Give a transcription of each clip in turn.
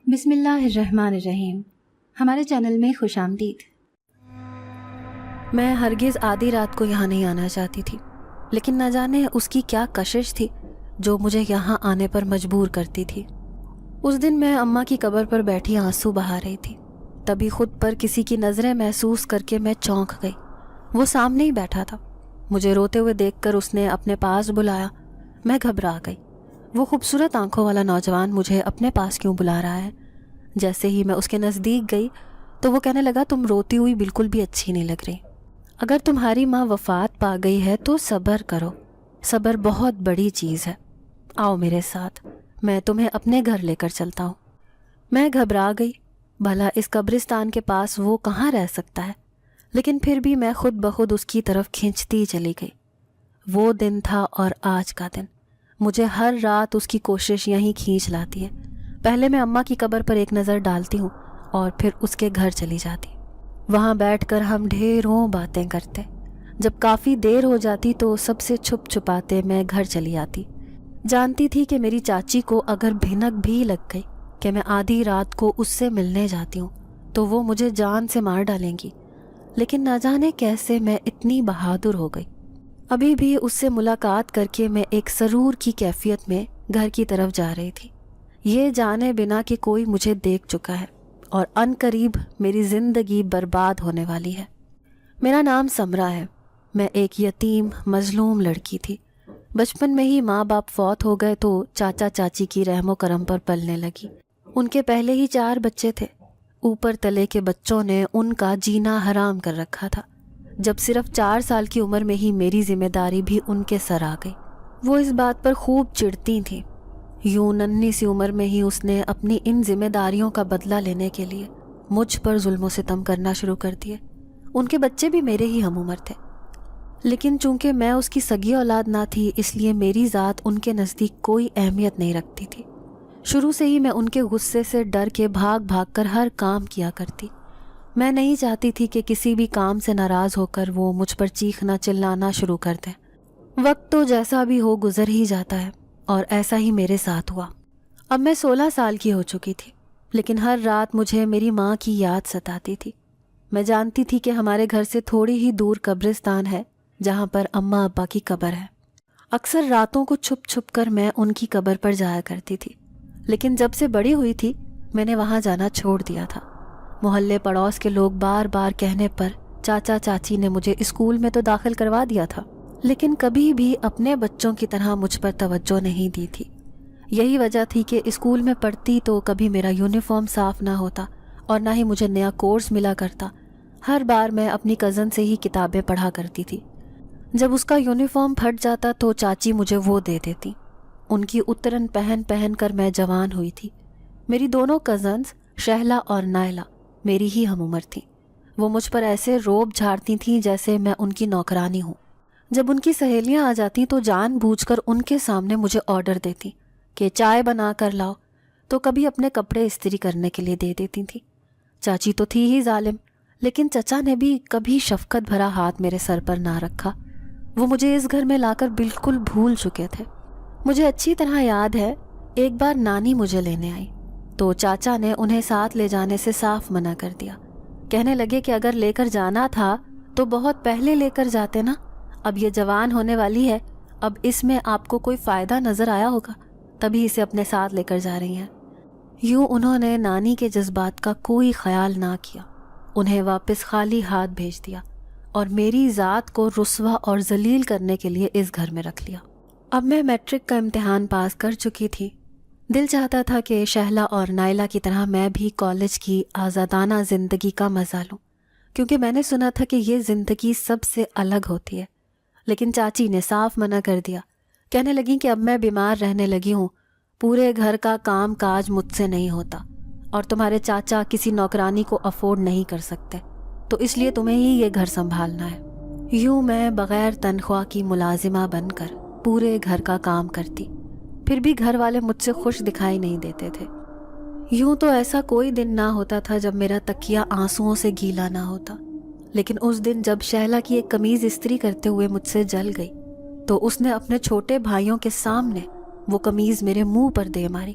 بسم اللہ الرحمن الرحیم۔ ہمارے چینل میں خوش آمدید۔ میں ہرگز آدھی رات کو یہاں نہیں آنا چاہتی تھی، لیکن نہ جانے اس کی کیا کشش تھی جو مجھے یہاں آنے پر مجبور کرتی تھی۔ اس دن میں اماں کی قبر پر بیٹھی آنسو بہا رہی تھی، تبھی خود پر کسی کی نظریں محسوس کر کے میں چونک گئی۔ وہ سامنے ہی بیٹھا تھا۔ مجھے روتے ہوئے دیکھ کر اس نے اپنے پاس بلایا۔ میں گھبرا گئی۔ وہ خوبصورت آنکھوں والا نوجوان مجھے اپنے پاس کیوں بلا رہا ہے؟ جیسے ہی میں اس کے نزدیک گئی تو وہ کہنے لگا، تم روتی ہوئی بالکل بھی اچھی نہیں لگ رہی۔ اگر تمہاری ماں وفات پا گئی ہے تو صبر کرو، صبر بہت بڑی چیز ہے۔ آؤ میرے ساتھ، میں تمہیں اپنے گھر لے کر چلتا ہوں۔ میں گھبرا گئی، بھلا اس قبرستان کے پاس وہ کہاں رہ سکتا ہے، لیکن پھر بھی میں خود بخود اس کی طرف کھینچتی چلی گئی۔ وہ دن تھا اور آج کا دن، مجھے ہر رات اس کی کوشش یہیں کھینچ لاتی ہے۔ پہلے میں اماں کی قبر پر ایک نظر ڈالتی ہوں اور پھر اس کے گھر چلی جاتی۔ وہاں بیٹھ کر ہم ڈھیروں باتیں کرتے۔ جب کافی دیر ہو جاتی تو سب سے چھپ چھپاتے میں گھر چلی آتی۔ جانتی تھی کہ میری چاچی کو اگر بھنک بھی لگ گئی کہ میں آدھی رات کو اس سے ملنے جاتی ہوں تو وہ مجھے جان سے مار ڈالیں گی، لیکن نہ جانے کیسے میں اتنی بہادر ہو گئی۔ ابھی بھی اس سے ملاقات کر کے میں ایک سرور کی کیفیت میں گھر کی طرف جا رہی تھی، یہ جانے بنا کہ کوئی مجھے دیکھ چکا ہے اور ان قریب میری زندگی برباد ہونے والی ہے۔ میرا نام سمرا ہے۔ میں ایک یتیم مظلوم لڑکی تھی۔ بچپن میں ہی ماں باپ فوت ہو گئے تو چاچا چاچی کی رحم و کرم پر پلنے لگی۔ ان کے پہلے ہی 4 بچے تھے۔ اوپر تلے کے بچوں نے ان کا جینا حرام کر رکھا تھا۔ جب صرف 4 سال کی عمر میں ہی میری ذمہ داری بھی ان کے سر آ گئی۔ وہ اس بات پر خوب چڑھتی تھیں۔ یوں ننھی سی عمر میں ہی اس نے اپنی ان ذمہ داریوں کا بدلہ لینے کے لیے مجھ پر ظلم و ستم کرنا شروع کر دیے۔ ان کے بچے بھی میرے ہی ہم عمر تھے، لیکن چونکہ میں اس کی سگی اولاد نہ تھی، اس لیے میری ذات ان کے نزدیک کوئی اہمیت نہیں رکھتی تھی۔ شروع سے ہی میں ان کے غصے سے ڈر کے بھاگ بھاگ کر ہر کام کیا کرتی۔ میں نہیں چاہتی تھی کہ کسی بھی کام سے ناراض ہو کر وہ مجھ پر چیخنا چلانا شروع کر دیں۔ وقت تو جیسا بھی ہو گزر ہی جاتا ہے، اور ایسا ہی میرے ساتھ ہوا۔ اب میں 16 سال کی ہو چکی تھی، لیکن ہر رات مجھے میری ماں کی یاد ستاتی تھی۔ میں جانتی تھی کہ ہمارے گھر سے تھوڑی ہی دور قبرستان ہے جہاں پر اماں ابا کی قبر ہے۔ اکثر راتوں کو چھپ چھپ کر میں ان کی قبر پر جایا کرتی تھی، لیکن جب سے بڑی ہوئی تھی میں نے وہاں جانا چھوڑ دیا تھا۔ محلے پڑوس کے لوگ بار بار کہنے پر چاچا چاچی نے مجھے اسکول میں تو داخل کروا دیا تھا، لیکن کبھی بھی اپنے بچوں کی طرح مجھ پر توجہ نہیں دی تھی۔ یہی وجہ تھی کہ اسکول میں پڑھتی تو کبھی میرا یونیفارم صاف نہ ہوتا اور نہ ہی مجھے نیا کورس ملا کرتا۔ ہر بار میں اپنی کزن سے ہی کتابیں پڑھا کرتی تھی۔ جب اس کا یونیفارم پھٹ جاتا تو چاچی مجھے وہ دے دیتی۔ ان کی اترن پہن پہن کر میں جوان ہوئی تھی۔ میری دونوں کزنز شہلا اور نائلہ میری ہی ہم عمر تھیں۔ وہ مجھ پر ایسے روب جھاڑتی تھیں جیسے میں ان کی نوکرانی ہوں۔ جب ان کی سہیلیاں آ جاتی تو جان بوجھ کر ان کے سامنے مجھے آرڈر دیتی کہ چائے بنا کر لاؤ، تو کبھی اپنے کپڑے استری کرنے کے لیے دے دیتی تھی۔ چاچی تو تھی ہی ظالم، لیکن چچا نے بھی کبھی شفقت بھرا ہاتھ میرے سر پر نہ رکھا۔ وہ مجھے اس گھر میں لا کر بالکل بھول چکے تھے۔ مجھے اچھی طرح یاد ہے، ایک بار نانی مجھے لینے آئی تو چاچا نے انہیں ساتھ لے جانے سے صاف منع کر دیا۔ کہنے لگے کہ اگر لے کر جانا تھا تو بہت پہلے لے کر جاتے نا، اب یہ جوان ہونے والی ہے، اب اس میں آپ کو کوئی فائدہ نظر آیا ہوگا، تبھی اسے اپنے ساتھ لے کر جا رہی ہیں۔ یوں انہوں نے نانی کے جذبات کا کوئی خیال نہ کیا، انہیں واپس خالی ہاتھ بھیج دیا اور میری ذات کو رسوا اور ذلیل کرنے کے لیے اس گھر میں رکھ لیا۔ اب میں میٹرک کا امتحان پاس کر چکی تھی۔ دل چاہتا تھا کہ شہلا اور نائلہ کی طرح میں بھی کالج کی آزادانہ زندگی کا مزہ لوں، کیونکہ میں نے سنا تھا کہ یہ زندگی سب سے الگ ہوتی ہے۔ لیکن چاچی نے صاف منع کر دیا۔ کہنے لگیں کہ اب میں بیمار رہنے لگی ہوں، پورے گھر کا کام کاج مجھ سے نہیں ہوتا، اور تمہارے چاچا کسی نوکرانی کو افورڈ نہیں کر سکتے، تو اس لیے تمہیں ہی یہ گھر سنبھالنا ہے۔ یوں میں بغیر تنخواہ کی ملازمہ بن کر پورے گھر کا کام کرتی، پھر بھی گھر والے مجھ سے خوش دکھائی نہیں دیتے تھے۔ یوں تو ایسا کوئی دن نہ ہوتا تھا جب میرا تکیہ آنسوؤں سے گیلا نہ ہوتا، لیکن اس دن جب شہلا کی ایک قمیض استری کرتے ہوئے مجھ سے جل گئی تو اس نے اپنے چھوٹے بھائیوں کے سامنے وہ قمیض میرے منہ پر دے ماری۔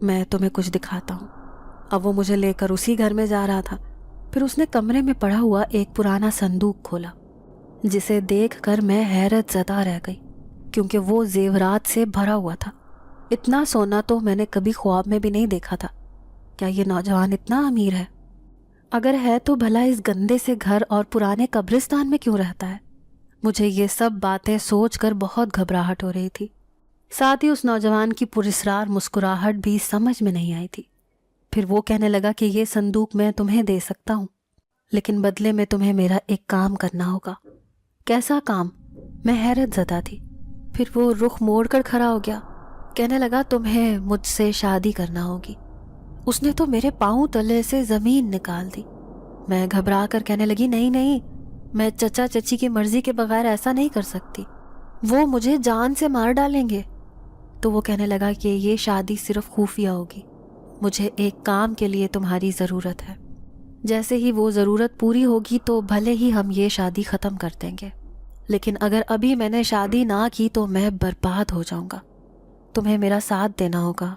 میں تمہیں کچھ دکھاتا ہوں۔ اب وہ مجھے لے کر اسی گھر میں جا رہا تھا۔ پھر اس نے کمرے میں پڑا ہوا ایک پرانا صندوق کھولا، جسے دیکھ کر میں حیرت زدہ رہ گئی، کیونکہ وہ زیورات سے بھرا ہوا تھا۔ اتنا سونا تو میں نے کبھی خواب میں بھی نہیں دیکھا تھا۔ کیا یہ نوجوان اتنا امیر ہے؟ اگر ہے تو بھلا اس گندے سے گھر اور پرانے قبرستان میں کیوں رہتا ہے؟ مجھے یہ سب باتیں سوچ کر بہت گھبراہٹ ہو رہی تھی۔ ساتھ ہی اس نوجوان کی پراسرار مسکراہٹ بھی سمجھ میں نہیں آئی تھی۔ پھر وہ کہنے لگا کہ یہ صندوق میں تمہیں دے سکتا ہوں، لیکن بدلے میں تمہیں میرا ایک کام کرنا ہوگا۔ کیسا کام؟ میں حیرت زدہ تھی۔ پھر وہ رخ موڑ کر کھڑا ہو گیا، کہنے لگا تمہیں مجھ سے شادی کرنا ہوگی۔ اس نے تو میرے پاؤں تلے سے زمین نکال دی۔ میں گھبرا کر کہنے لگی نہیں نہیں، میں چچا چچی کی مرضی کے بغیر ایسا نہیں کر سکتی، وہ مجھے جان سے مار ڈالیں گے۔ تو وہ کہنے لگا کہ یہ شادی صرف خفیہ ہوگی، مجھے ایک کام کے لیے تمہاری ضرورت ہے۔ جیسے ہی وہ ضرورت پوری ہوگی تو بھلے ہی ہم یہ شادی ختم کر دیں گے، لیکن اگر ابھی میں نے شادی نہ کی تو میں برباد ہو جاؤں گا۔ تمہیں میرا ساتھ دینا ہوگا،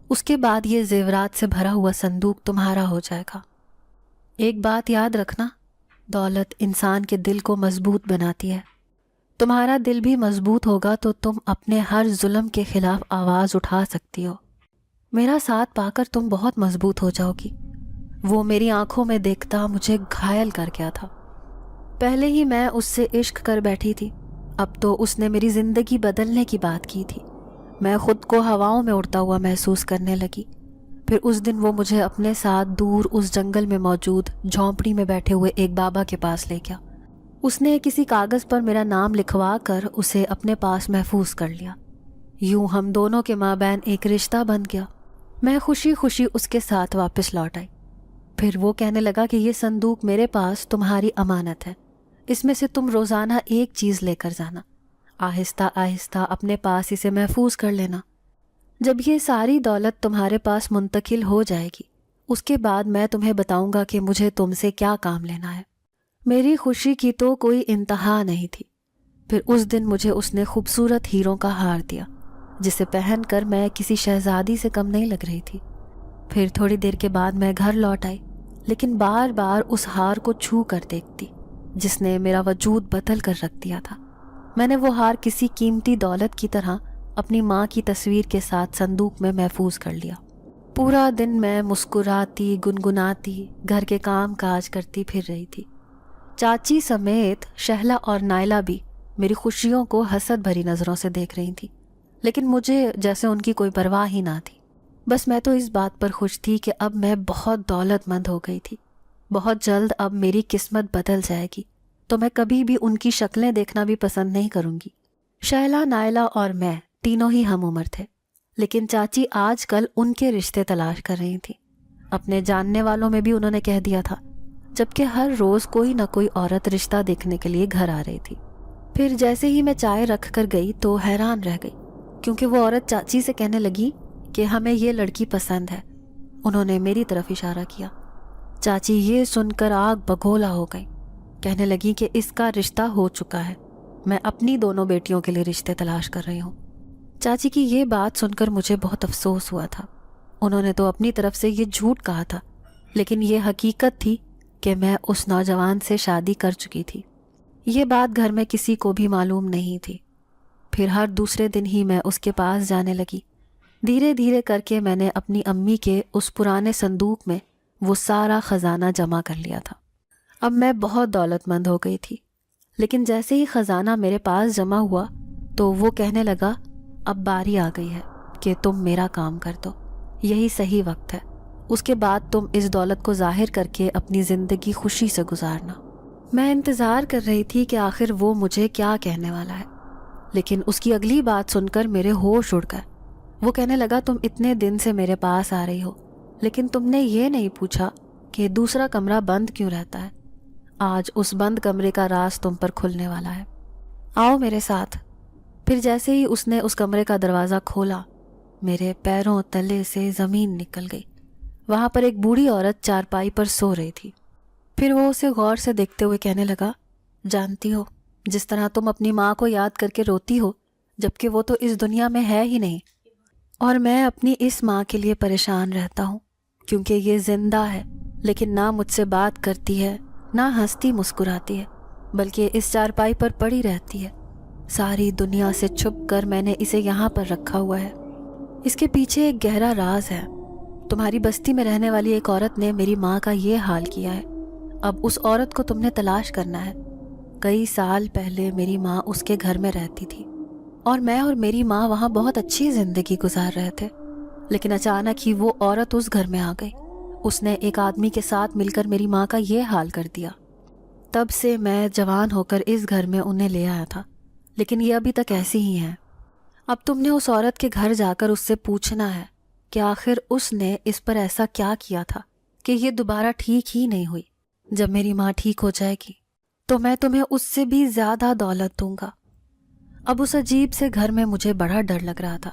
اس کے بعد یہ زیورات سے بھرا ہوا صندوق تمہارا ہو جائے گا۔ ایک بات یاد رکھنا، دولت انسان کے دل کو مضبوط بناتی ہے۔ تمہارا دل بھی مضبوط ہوگا تو تم اپنے ہر ظلم کے خلاف آواز اٹھا سکتی ہو۔ میرا ساتھ پا کر تم بہت مضبوط ہو جاؤ گی۔ وہ میری آنکھوں میں دیکھتا مجھے گھائل کر گیا تھا۔ پہلے ہی میں اس سے عشق کر بیٹھی تھی، اب تو اس نے میری زندگی بدلنے کی بات کی تھی۔ میں خود کو ہواؤں میں اڑتا ہوا محسوس کرنے لگی۔ پھر اس دن وہ مجھے اپنے ساتھ دور اس جنگل میں موجود جھونپڑی میں بیٹھے ہوئے ایک بابا کے پاس لے گیا۔ اس نے کسی کاغذ پر میرا نام لکھوا کر اسے اپنے پاس محفوظ کر لیا۔ یوں ہم دونوں کے مابین ایک رشتہ بن گیا۔ میں خوشی خوشی اس کے ساتھ واپس لوٹ آئی۔ پھر وہ کہنے لگا کہ یہ صندوق میرے پاس تمہاری امانت ہے، اس میں سے تم روزانہ ایک چیز لے کر جانا، آہستہ آہستہ اپنے پاس اسے محفوظ کر لینا۔ جب یہ ساری دولت تمہارے پاس منتقل ہو جائے گی، اس کے بعد میں تمہیں بتاؤں گا کہ مجھے تم سے کیا کام لینا ہے۔ میری خوشی کی تو کوئی انتہا نہیں تھی۔ پھر اس دن مجھے اس نے خوبصورت ہیروں کا ہار دیا، جسے پہن کر میں کسی شہزادی سے کم نہیں لگ رہی تھی۔ پھر تھوڑی دیر کے بعد میں گھر لوٹ آئی، لیکن بار بار اس ہار کو چھو کر دیکھتی جس نے میرا وجود بدل کر رکھ دیا تھا۔ میں نے وہ ہار کسی قیمتی دولت کی طرح اپنی ماں کی تصویر کے ساتھ صندوق میں محفوظ کر لیا۔ پورا دن میں مسکراتی گنگناتی گھر کے کام کاج کرتی پھر رہی تھی۔ چاچی سمیت شہلا اور نائلہ بھی میری خوشیوں کو حسد بھری نظروں سے دیکھ رہی تھی، لیکن مجھے جیسے ان کی کوئی پرواہ ہی نہ تھی۔ بس میں تو اس بات پر خوش تھی کہ اب میں بہت دولت مند ہو گئی تھی۔ بہت جلد اب میری قسمت بدل جائے گی، تو میں کبھی بھی ان کی شکلیں دیکھنا بھی پسند نہیں کروں گی۔ شہلا، نائلہ اور میں تینوں ہی ہم عمر تھے، لیکن چاچی آج کل ان کے رشتے تلاش کر رہی تھی۔ اپنے جاننے والوں میں بھی انہوں نے کہہ دیا تھا، جبکہ ہر روز کوئی نہ کوئی عورت رشتہ دیکھنے کے لیے گھر آ رہی تھی۔ پھر جیسے ہی میں چائے رکھ کر گئی تو حیران رہ گئی، کیونکہ وہ عورت چاچی سے کہنے لگی کہ ہمیں یہ لڑکی پسند ہے۔ انہوں نے میری طرف اشارہ کیا۔ چاچی یہ سن کر آگ بگولا ہو گئی، کہنے لگی کہ اس کا رشتہ ہو چکا ہے، میں اپنی دونوں بیٹیوں کے لیے رشتے تلاش کر رہی ہوں۔ چاچی کی یہ بات سن کر مجھے بہت افسوس ہوا تھا۔ انہوں نے تو اپنی طرف سے یہ جھوٹ کہا تھا، لیکن یہ حقیقت تھی کہ میں اس نوجوان سے شادی کر چکی تھی۔ یہ بات گھر میں کسی کو بھی معلوم نہیں تھی۔ پھر ہر دوسرے دن ہی میں اس کے پاس جانے لگی۔ دھیرے دھیرے کر کے میں نے اپنی امی کے اس پرانے صندوق میں وہ سارا خزانہ جمع کر لیا تھا۔ اب میں بہت دولت مند ہو گئی تھی، لیکن جیسے ہی خزانہ میرے پاس جمع ہوا تو وہ کہنے لگا، اب باری آ گئی ہے کہ تم میرا کام کر دو، یہی صحیح وقت ہے، اس کے بعد تم اس دولت کو ظاہر کر کے اپنی زندگی خوشی سے گزارنا۔ میں انتظار کر رہی تھی کہ آخر وہ مجھے کیا کہنے والا ہے، لیکن اس کی اگلی بات سن کر میرے ہوش اڑ گئے۔ وہ کہنے لگا، تم اتنے دن سے میرے پاس آ رہی ہو، لیکن تم نے یہ نہیں پوچھا کہ دوسرا کمرہ بند کیوں رہتا ہے۔ آج اس بند کمرے کا راز تم پر کھلنے والا ہے، آؤ میرے ساتھ۔ پھر جیسے ہی اس نے اس کمرے کا دروازہ کھولا، میرے پیروں تلے سے زمین نکل گئی۔ وہاں پر ایک بوڑھی عورت چارپائی پر سو رہی تھی۔ پھر وہ اسے غور سے دیکھتے ہوئے کہنے لگا، جانتی ہو، جس طرح تم اپنی ماں کو یاد کر کے روتی ہو، جبکہ وہ تو اس دنیا میں ہے ہی نہیں، اور میں اپنی اس ماں کے لیے پریشان رہتا ہوں، کیونکہ یہ زندہ ہے لیکن نہ مجھ سے بات کرتی ہے، نہ ہنستی مسکراتی ہے، بلکہ اس چارپائی پر پڑی رہتی ہے۔ ساری دنیا سے چھپ کر میں نے اسے یہاں پر رکھا ہوا ہے۔ اس کے پیچھے ایک گہرا راز ہے۔ تمہاری بستی میں رہنے والی ایک عورت نے میری ماں کا یہ حال کیا ہے۔ اب اس عورت کو تم نے تلاش کرنا ہے۔ کئی سال پہلے میری ماں اس کے گھر میں رہتی تھی اور میں اور میری ماں وہاں بہت اچھی زندگی گزار رہے تھے، لیکن اچانک ہی وہ عورت اس گھر میں آ گئی۔ اس نے ایک آدمی کے ساتھ مل کر میری ماں کا یہ حال کر دیا۔ تب سے میں جوان ہو کر اس گھر میں انہیں لے آیا تھا، لیکن یہ ابھی تک ایسی ہی ہیں۔ اب تم نے اس عورت کے گھر جا کر اس سے پوچھنا ہے کہ آخر اس نے اس پر ایسا کیا کیا تھا کہ یہ دوبارہ ٹھیک ہی نہیں ہوئی۔ جب میری ماں ٹھیک ہو جائے گی تو میں تمہیں اس سے بھی زیادہ دولت دوں گا۔ اب اس عجیب سے گھر میں مجھے بڑا ڈر لگ رہا تھا،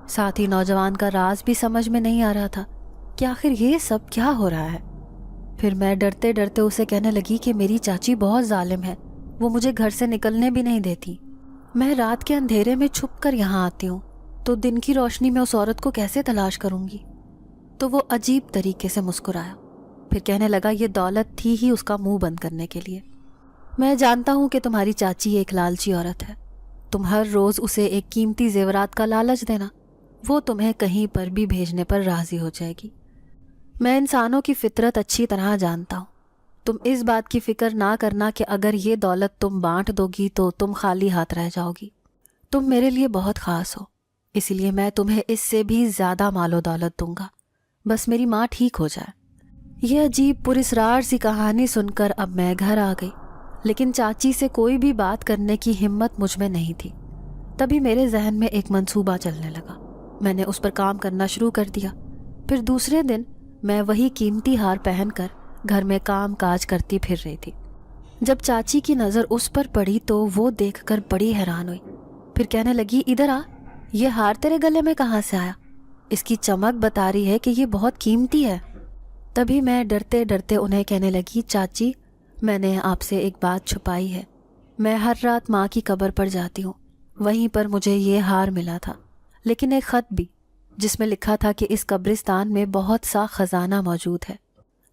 ساتھ ہی نوجوان کا راز بھی سمجھ میں نہیں آ رہا تھا کہ آخر یہ سب کیا ہو رہا ہے۔ پھر میں ڈرتے ڈرتے اسے کہنے لگی کہ میری چاچی بہت ظالم ہے، وہ مجھے گھر سے نکلنے بھی نہیں دیتی۔ میں رات کے اندھیرے میں چھپ کر یہاں آتی ہوں تو دن کی روشنی میں اس عورت کو کیسے تلاش کروں گی؟ تو وہ عجیب طریقے سے مسکرایا، پھر کہنے لگا یہ دولت تھی ہی اس کا منہ بند کرنے کے لیے۔ میں جانتا ہوں کہ تمہاری چاچی ایک لالچی عورت ہے۔ تم ہر روز اسے ایک قیمتی زیورات کا لالچ دینا، وہ تمہیں کہیں پر بھی بھیجنے پر راضی ہو جائے گی۔ میں انسانوں کی فطرت اچھی طرح جانتا ہوں۔ تم اس بات کی فکر نہ کرنا کہ اگر یہ دولت تم بانٹ دو گی تو تم خالی ہاتھ رہ جاؤ گی۔ تم میرے لیے بہت خاص ہو، اس لیے میں تمہیں اس سے بھی زیادہ مال و دولت دوں گا، بس میری ماں ٹھیک ہو جائے۔ یہ عجیب پراسرار سی کہانی سن کر اب میں گھر آ گئی، لیکن چاچی سے کوئی بھی بات کرنے کی ہمت مجھ میں نہیں تھی۔ تبھی میرے ذہن میں ایک منصوبہ چلنے لگا۔ میں نے اس پر کام کرنا شروع کر دیا۔ پھر دوسرے دن میں وہی قیمتی ہار پہن کر گھر میں کام کاج کرتی پھر رہی تھی۔ جب چاچی کی نظر اس پر پڑی تو وہ دیکھ کر بڑی حیران ہوئی، پھر کہنے لگی ادھر آ، یہ ہار تیرے گلے میں کہاں سے آیا؟ اس کی چمک بتا رہی ہے کہ یہ بہت قیمتی ہے۔ تبھی میں ڈرتے ڈرتے انہیں کہنے لگی چاچی، میں نے آپ سے ایک بات چھپائی ہے۔ میں ہر رات ماں کی قبر پر جاتی ہوں، وہیں پر مجھے یہ ہار ملا تھا، لیکن ایک خط بھی جس میں لکھا تھا کہ اس قبرستان میں بہت سا خزانہ موجود ہے،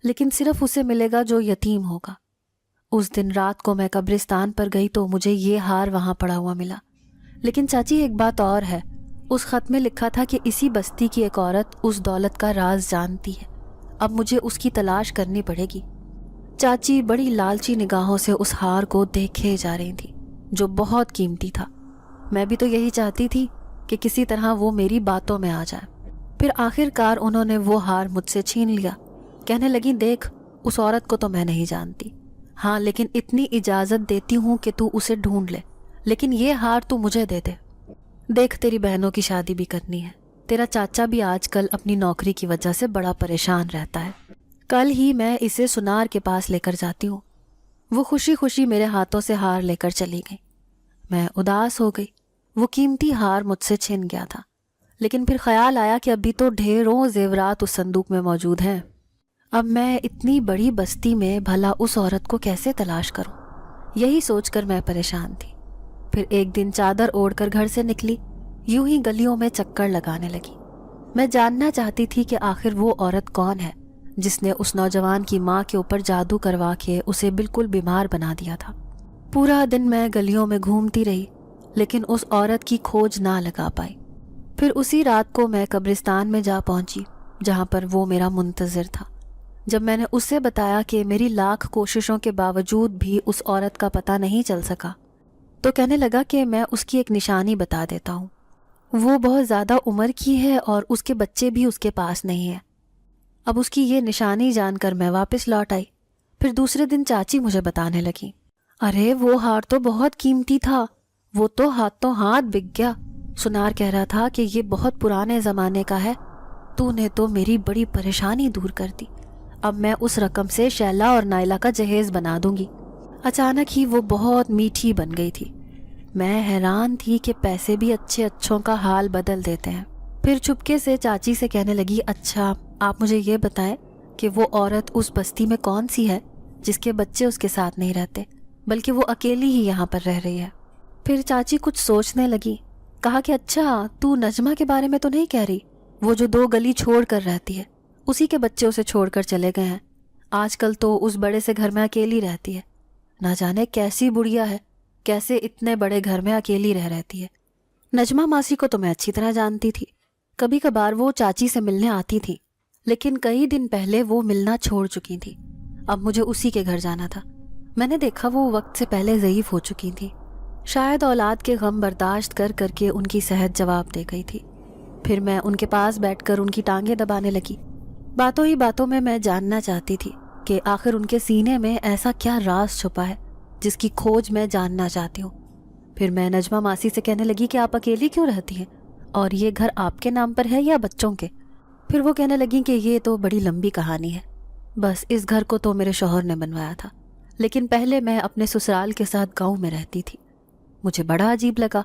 لیکن صرف اسے ملے گا جو یتیم ہوگا۔ اس دن رات کو میں قبرستان پر گئی تو مجھے یہ ہار وہاں پڑا ہوا ملا، لیکن چاچی ایک بات اور ہے، اس خط میں لکھا تھا کہ اسی بستی کی ایک عورت اس دولت کا راز جانتی ہے، اب مجھے اس کی تلاش کرنی پڑے گی۔ چاچی بڑی لالچی نگاہوں سے اس ہار کو دیکھے جا رہی تھی جو بہت قیمتی تھا۔ میں بھی تو یہی چاہتی تھی کہ کسی طرح وہ میری باتوں میں آ جائے۔ پھر آخر کار انہوں نے وہ ہار مجھ سے چھین لیا۔ کہنے لگی دیکھ، اس عورت کو تو میں نہیں جانتی، ہاں لیکن اتنی اجازت دیتی ہوں کہ تو اسے ڈھونڈ لے، لیکن یہ ہار تو مجھے دے دے۔ دیکھ تیری بہنوں کی شادی بھی کرنی ہے، تیرا چاچا بھی آج کل اپنی نوکری کی وجہ سے بڑا پریشان رہتا ہے۔ کل ہی میں اسے سنار کے پاس لے کر جاتی ہوں۔ وہ خوشی خوشی میرے ہاتھوں سے ہار لے کر چلی گئی۔ میں اداس ہو گئی، وہ قیمتی ہار مجھ سے چھن گیا تھا، لیکن پھر خیال آیا کہ ابھی تو ڈھیروں زیورات اس صندوق میں موجود ہیں۔ اب میں اتنی بڑی بستی میں بھلا اس عورت کو کیسے تلاش کروں؟ یہی سوچ کر میں پریشان تھی۔ پھر ایک دن چادر اوڑھ کر گھر سے نکلی، یوں ہی گلیوں میں چکر لگانے لگی۔ میں جاننا چاہتی تھی کہ آخر وہ عورت کون ہے جس نے اس نوجوان کی ماں کے اوپر جادو کروا کے اسے بالکل بیمار بنا دیا تھا۔ پورا دن میں گلیوں میں گھومتی رہی، لیکن اس عورت کی کھوج نہ لگا پائی۔ پھر اسی رات کو میں قبرستان میں جا پہنچی جہاں پر وہ میرا منتظر تھا۔ جب میں نے اسے بتایا کہ میری لاکھ کوششوں کے باوجود بھی اس عورت کا پتہ نہیں چل سکا تو کہنے لگا کہ میں اس کی ایک نشانی بتا دیتا ہوں۔ وہ بہت زیادہ عمر کی ہے اور اس کے بچے بھی اس کے پاس نہیں ہیں۔ اب اس کی یہ نشانی جان کر میں واپس لوٹ آئی۔ پھر دوسرے دن چاچی مجھے بتانے لگی، ارے وہ ہار تو بہت قیمتی تھا، وہ تو ہاتھوں ہاتھ بک گیا۔ سنار کہہ رہا تھا کہ یہ بہت پرانے زمانے کا ہے، تو نے تو میری بڑی پریشانی دور کر دی، اب میں اس رقم سے شیلا اور نائلہ کا جہیز بنا دوں گی۔ اچانک ہی وہ بہت میٹھی بن گئی تھی۔ میں حیران تھی کہ پیسے بھی اچھے اچھوں کا حال بدل دیتے ہیں۔ پھر چپکے سے چاچی سے کہنے لگی، اچھا آپ مجھے یہ بتائیں کہ وہ عورت اس بستی میں کون سی ہے جس کے بچے اس کے ساتھ نہیں رہتے بلکہ وہ اکیلی ہی یہاں پر رہ رہی ہے۔ پھر چاچی کچھ سوچنے لگی، کہا کہ اچھا تو نجمہ کے بارے میں تو نہیں کہہ رہی، وہ جو 2 گلی چھوڑ کر رہتی ہے، اسی کے بچے اسے چھوڑ کر چلے گئے ہیں، آج کل تو اس بڑے سے گھر میں اکیلی رہتی ہے، نہ جانے کیسی بڑھیا ہے، کیسے اتنے بڑے گھر میں اکیلی رہتی ہے۔ نجمہ ماسی کو تو میں اچھی طرح جانتی تھی، کبھی کبھار وہ چاچی سے ملنے آتی تھی، لیکن کئی دن پہلے وہ ملنا چھوڑ چکی تھی، اب مجھے اسی کے گھر جانا تھا۔ میں نے دیکھا وہ وقت سے پہلے ضعیف ہو چکی تھی، شاید اولاد کے غم برداشت کر کر کے ان کی صحت جواب دے گئی تھی۔ پھر میں ان کے پاس بیٹھ کر ان کی ٹانگیں دبانے لگی، باتوں ہی باتوں میں میں جاننا چاہتی تھی کہ آخر ان کے سینے میں ایسا کیا راز چھپا ہے جس کی کھوج میں جاننا چاہتی ہوں۔ پھر میں نجمہ ماسی سے کہنے لگی کہ آپ اکیلی کیوں رہتی ہیں، اور یہ گھر آپ کے نام پر ہے یا بچوں کے؟ پھر وہ کہنے لگیں کہ یہ تو بڑی لمبی کہانی ہے، بس اس گھر کو تو میرے شوہر نے بنوایا تھا، لیکن پہلے میں اپنے سسرال کے ساتھ گاؤں میں رہتی تھی۔ مجھے بڑا عجیب لگا،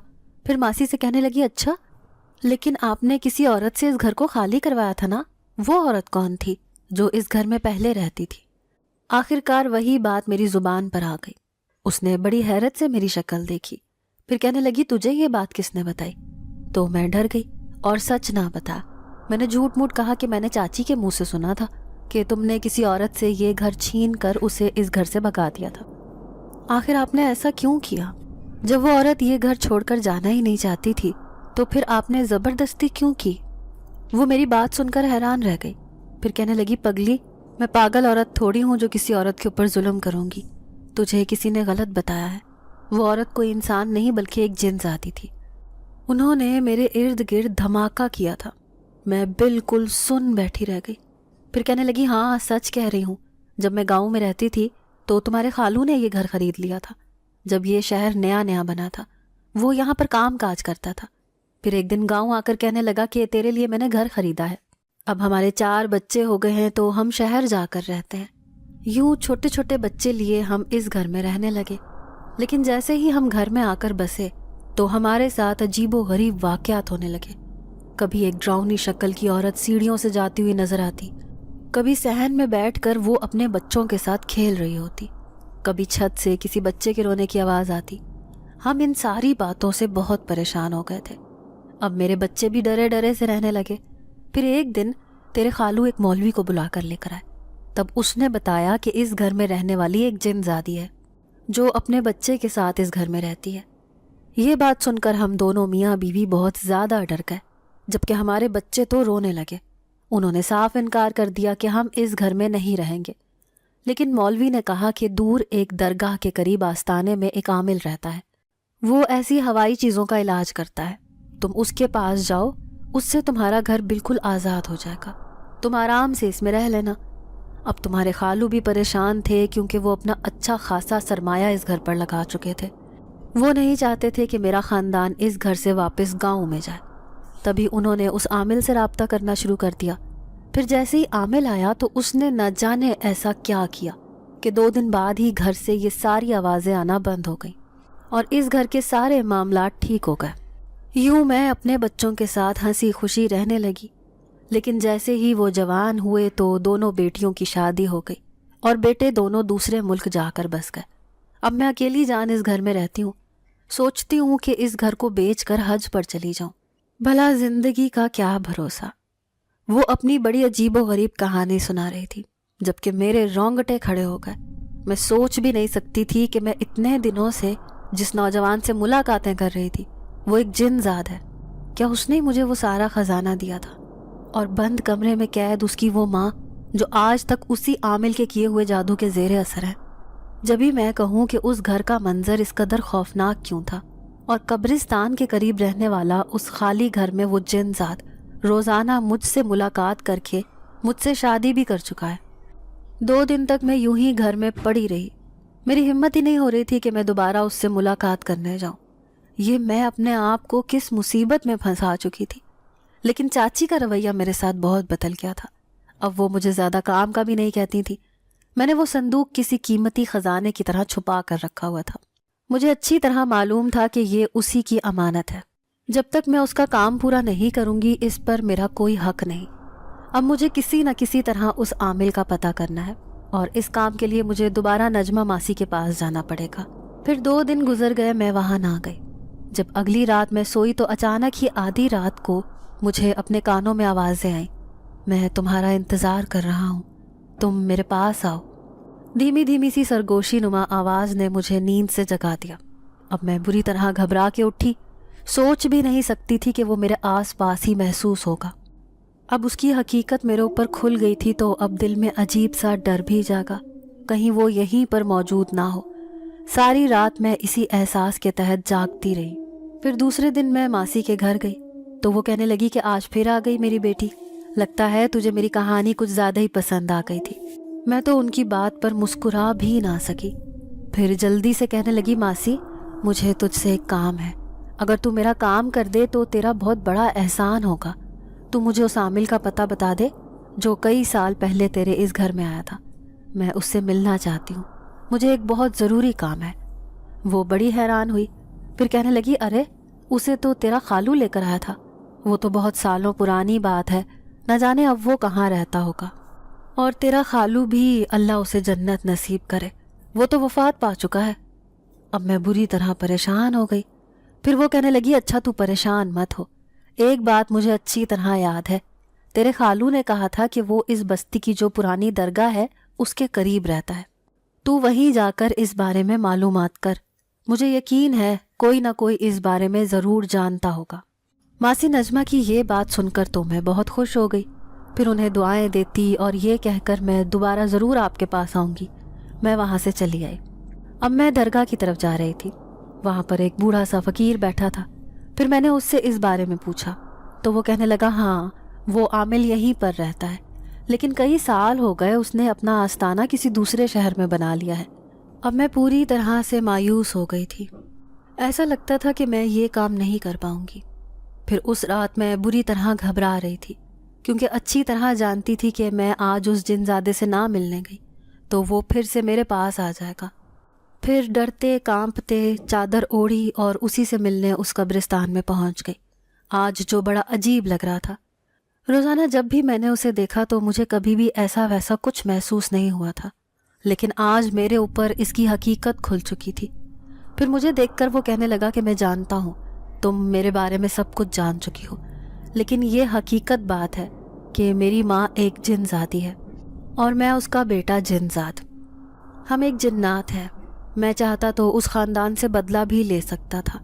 پھر ماسی سے کہنے لگی اچھا لیکن آپ نے کسی عورت سے اس گھر کو خالی کروایا تھا نا، وہ عورت کون تھی جو اس گھر میں پہلے رہتی تھی؟ آخرکار وہی بات میری زبان پر آ گئی۔ اس نے بڑی حیرت سے میری شکل دیکھی، پھر کہنے لگی تجھے یہ بات کس نے بتائی؟ تو میں ڈر گئی اور سچ نہ بتا، میں نے جھوٹ موٹ کہا کہ میں نے چاچی کے منہ سے سنا تھا کہ تم نے کسی عورت سے یہ گھر چھین کر اسے اس گھر سے بھگا دیا تھا۔ آخر آپ نے ایسا کیوں کیا؟ جب وہ عورت یہ گھر چھوڑ کر جانا ہی نہیں چاہتی تھی تو پھر آپ نے زبردستی کیوں کی؟ وہ میری بات سن کر حیران رہ گئی، پھر کہنے لگی پگلی، میں پاگل عورت تھوڑی ہوں جو کسی عورت کے اوپر ظلم کروں گی، تجھے کسی نے غلط بتایا ہے، وہ عورت کوئی انسان نہیں بلکہ ایک جن ذاتی تھی۔ انہوں نے میرے ارد گرد دھماکہ کیا تھا، میں بالکل سن بیٹھی رہ گئی۔ پھر کہنے لگی ہاں سچ کہہ رہی ہوں، جب میں گاؤں میں رہتی تھی تو تمہارے خالو نے یہ گھر خرید لیا تھا، جب یہ شہر نیا نیا بنا تھا، وہ یہاں پر کام کاج کرتا تھا۔ پھر ایک دن گاؤں آ کر کہنے لگا کہ تیرے لیے میں نے گھر خریدا ہے، اب ہمارے 4 بچے ہو گئے ہیں تو ہم شہر جا کر رہتے ہیں۔ یوں چھوٹے چھوٹے بچے لیے ہم اس گھر میں رہنے لگے، لیکن جیسے ہی ہم گھر میں آ کر بسے تو ہمارے ساتھ عجیب و غریب واقعات ہونے لگے۔ کبھی ایک ڈراؤنی شکل کی عورت سیڑھیوں سے جاتی ہوئی نظر آتی، کبھی صحن میں بیٹھ کر وہ اپنے بچوں کے ساتھ کھیل رہی ہوتی، کبھی چھت سے کسی بچے کے رونے کی آواز آتی۔ ہم ان ساری باتوں سے بہت پریشان ہو گئے تھے، اب میرے بچے بھی ڈرے ڈرے سے رہنے لگے۔ پھر ایک دن تیرے خالو ایک مولوی کو بلا کر لے کر آئے، تب اس نے بتایا کہ اس گھر میں رہنے والی ایک جن زادی ہے جو اپنے بچے کے ساتھ اس گھر میں رہتی ہے۔ یہ بات سن کر ہم دونوں میاں بیوی بہت زیادہ ڈر گئے، جبکہ ہمارے بچے تو رونے لگے۔ انہوں نے صاف انکار کر دیا کہ ہم اس گھر میں نہیں رہیں گے، لیکن مولوی نے کہا کہ دور ایک درگاہ کے قریب آستانے میں ایک عامل رہتا ہے، وہ ایسی ہوائی چیزوں کا علاج کرتا ہے، تم اس کے پاس جاؤ، اس سے تمہارا گھر بالکل آزاد ہو جائے گا، تم آرام سے اس میں رہ لینا۔ اب تمہارے خالو بھی پریشان تھے کیونکہ وہ اپنا اچھا خاصا سرمایہ اس گھر پر لگا چکے تھے، وہ نہیں چاہتے تھے کہ میرا خاندان اس گھر سے واپس گاؤں میں جائے۔ تبھی انہوں نے اس عامل سے رابطہ کرنا شروع کر دیا۔ پھر جیسے ہی عامل آیا تو اس نے نہ جانے ایسا کیا کیا کہ 2 دن بعد ہی گھر سے یہ ساری آوازیں آنا بند ہو گئیں اور اس گھر کے سارے معاملات ٹھیک ہو گئے۔ یوں میں اپنے بچوں کے ساتھ ہنسی خوشی رہنے لگی، لیکن جیسے ہی وہ جوان ہوئے تو دونوں بیٹیوں کی شادی ہو گئی اور بیٹے دونوں دوسرے ملک جا کر بس گئے۔ اب میں اکیلی جان اس گھر میں رہتی ہوں، سوچتی ہوں کہ اس گھر کو بیچ کر حج پر چلی جاؤں، بھلا زندگی کا کیا بھروسہ۔ وہ اپنی بڑی عجیب و غریب کہانی سنا رہی تھی، جبکہ میرے رونگٹے کھڑے ہو گئے۔ میں سوچ بھی نہیں سکتی تھی کہ میں اتنے دنوں سے جس نوجوان سے ملاقاتیں کر رہی تھی وہ ایک جن زاد ہے۔ کیا اس نے مجھے وہ سارا خزانہ دیا تھا، اور بند کمرے میں قید اس کی وہ ماں جو آج تک اسی عامل کے کیے ہوئے جادو کے زیر اثر ہے؟ جبھی میں کہوں کہ اس گھر کا منظر اس قدر خوفناک کیوں تھا، اور قبرستان کے قریب رہنے والا اس خالی گھر میں وہ جن زاد روزانہ مجھ سے ملاقات کر کے مجھ سے شادی بھی کر چکا ہے۔ 2 دن تک میں یوں ہی گھر میں پڑی رہی، میری ہمت ہی نہیں ہو رہی تھی کہ میں دوبارہ اس سے ملاقات کرنے جاؤں۔ یہ میں اپنے آپ کو کس مصیبت میں پھنسا چکی تھی۔ لیکن چاچی کا رویہ میرے ساتھ بہت بدل گیا تھا، اب وہ مجھے زیادہ کام کا بھی نہیں کہتی تھی۔ میں نے وہ صندوق کسی قیمتی خزانے کی طرح چھپا کر رکھا ہوا تھا، مجھے اچھی طرح معلوم تھا کہ یہ اسی کی امانت ہے، جب تک میں اس کا کام پورا نہیں کروں گی اس پر میرا کوئی حق نہیں۔ اب مجھے کسی نہ کسی طرح اس عامل کا پتہ کرنا ہے، اور اس کام کے لیے مجھے دوبارہ نجمہ ماسی کے پاس جانا پڑے گا۔ پھر 2 دن گزر گئے، میں وہاں نہ گئی۔ جب اگلی رات میں سوئی تو اچانک ہی آدھی رات کو مجھے اپنے کانوں میں آوازیں آئیں، میں تمہارا انتظار کر رہا ہوں، تم میرے پاس آؤ۔ دھیمی دھیمی سی سرگوشی نما آواز نے مجھے نیند سے جگا دیا۔ اب میں بری طرح گھبرا کے اٹھی، سوچ بھی نہیں سکتی تھی کہ وہ میرے آس پاس ہی محسوس ہوگا۔ اب اس کی حقیقت میرے اوپر کھل گئی تھی تو اب دل میں عجیب سا ڈر بھی جاگا، کہیں وہ یہیں پر موجود نہ ہو۔ ساری رات میں اسی احساس کے تحت جاگتی رہی۔ پھر دوسرے دن میں ماسی کے گھر گئی تو وہ کہنے لگی کہ آج پھر آ گئی میری بیٹی، لگتا ہے تجھے میری کہانی کچھ زیادہ ہی پسند آ گئی تھی۔ میں تو ان کی بات پر مسکرا بھی نہ سکی۔ پھر جلدی سے کہنے لگی، ماسی مجھے تجھ سے ایک کام ہے، اگر تو میرا کام کر دے تو تیرا بہت بڑا احسان ہوگا۔ تو مجھے اس عامل کا پتہ بتا دے جو کئی سال پہلے تیرے اس گھر میں آیا تھا، میں اس سے ملنا چاہتی ہوں، مجھے ایک بہت ضروری کام ہے۔ وہ بڑی حیران ہوئی، پھر کہنے لگی، ارے اسے تو تیرا خالو لے کر آیا تھا، وہ تو بہت سالوں پرانی بات ہے، نہ جانے اب وہ کہاں رہتا ہوگا، اور تیرا خالو بھی اللہ اسے جنت نصیب کرے، وہ تو وفات پا چکا ہے۔ اب میں بری طرح پریشان ہو گئی۔ پھر وہ کہنے لگی، اچھا تو پریشان مت ہو، ایک بات مجھے اچھی طرح یاد ہے، تیرے خالو نے کہا تھا کہ وہ اس بستی کی جو پرانی درگاہ ہے اس کے قریب رہتا ہے، تو وہیں جا کر اس بارے میں معلومات کر، مجھے یقین ہے کوئی نہ کوئی اس بارے میں ضرور جانتا ہوگا۔ ماسی نجمہ کی یہ بات سن کر تو میں بہت خوش ہو گئی، پھر انہیں دعائیں دیتی اور یہ کہہ کر میں دوبارہ ضرور آپ کے پاس آؤں گی، میں وہاں سے چلی آئی۔ اب میں درگاہ کی طرف جا رہی تھی، وہاں پر ایک بوڑھا سا فقیر بیٹھا تھا۔ پھر میں نے اس سے اس بارے میں پوچھا تو وہ کہنے لگا، ہاں وہ عامل یہیں پر رہتا ہے، لیکن کئی سال ہو گئے اس نے اپنا آستانہ کسی دوسرے شہر میں بنا لیا ہے۔ اب میں پوری طرح سے مایوس ہو گئی تھی، ایسا لگتا تھا کہ میں یہ کام نہیں کر پاؤں گی۔ پھر اس رات میں بری طرح گھبرا رہی تھی، کیونکہ اچھی طرح جانتی تھی کہ میں آج اس جن زادے سے نہ ملنے گئی تو وہ پھر سے میرے پاس آ جائے گا۔ پھر ڈرتے کانپتے چادر اوڑھی اور اسی سے ملنے اس قبرستان میں پہنچ گئی، آج جو بڑا عجیب لگ رہا تھا۔ روزانہ جب بھی میں نے اسے دیکھا تو مجھے کبھی بھی ایسا ویسا کچھ محسوس نہیں ہوا تھا، لیکن آج میرے اوپر اس کی حقیقت کھل چکی تھی۔ پھر مجھے دیکھ کر وہ کہنے لگا کہ میں جانتا ہوں تم میرے بارے میں سب کچھ جان چکی ہو، لیکن یہ حقیقت بات ہے کہ میری ماں ایک جن زادی ہے اور میں اس کا بیٹا جن زاد، ہم ایک جنات ہیں۔ میں چاہتا تو اس خاندان سے بدلہ بھی لے سکتا تھا،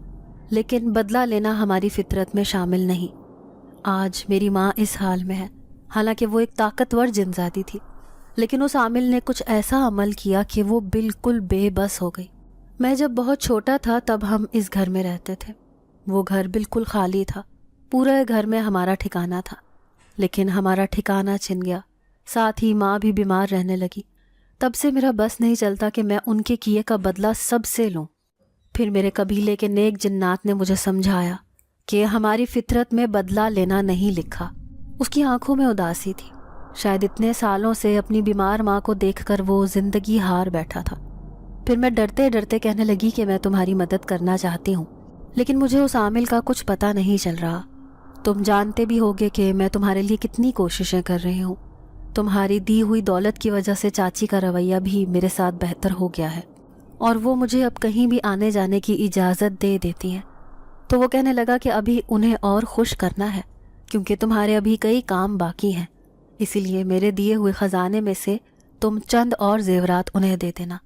لیکن بدلہ لینا ہماری فطرت میں شامل نہیں۔ آج میری ماں اس حال میں ہے، حالانکہ وہ ایک طاقتور جن زادی تھی، لیکن اس عامل نے کچھ ایسا عمل کیا کہ وہ بالکل بے بس ہو گئی۔ میں جب بہت چھوٹا تھا تب ہم اس گھر میں رہتے تھے، وہ گھر بالکل خالی تھا، پورے گھر میں ہمارا ٹھکانہ تھا، لیکن ہمارا ٹھکانہ چھن گیا، ساتھ ہی ماں بھی بیمار رہنے لگی۔ تب سے میرا بس نہیں چلتا کہ میں ان کے کیے کا بدلہ سب سے لوں۔ پھر میرے قبیلے کے نیک جنات نے مجھے سمجھایا کہ ہماری فطرت میں بدلہ لینا نہیں لکھا۔ اس کی آنکھوں میں اداسی تھی، شاید اتنے سالوں سے اپنی بیمار ماں کو دیکھ کر وہ زندگی ہار بیٹھا تھا۔ پھر میں ڈرتے ڈرتے کہنے لگی کہ میں تمہاری مدد کرنا چاہتی ہوں، لیکن مجھے اس عامل کا کچھ پتہ نہیں چل رہا۔ تم جانتے بھی ہوگے کہ میں تمہارے لیے کتنی کوششیں کر رہی ہوں، تمہاری دی ہوئی دولت کی وجہ سے چاچی کا رویہ بھی میرے ساتھ بہتر ہو گیا ہے، اور وہ مجھے اب کہیں بھی آنے جانے کی اجازت دے دیتی ہیں۔ تو وہ کہنے لگا کہ ابھی انہیں اور خوش کرنا ہے، کیونکہ تمہارے ابھی کئی کام باقی ہیں، اسی لیے میرے دیے ہوئے خزانے میں سے تم چند اور زیورات انہیں دے دینا،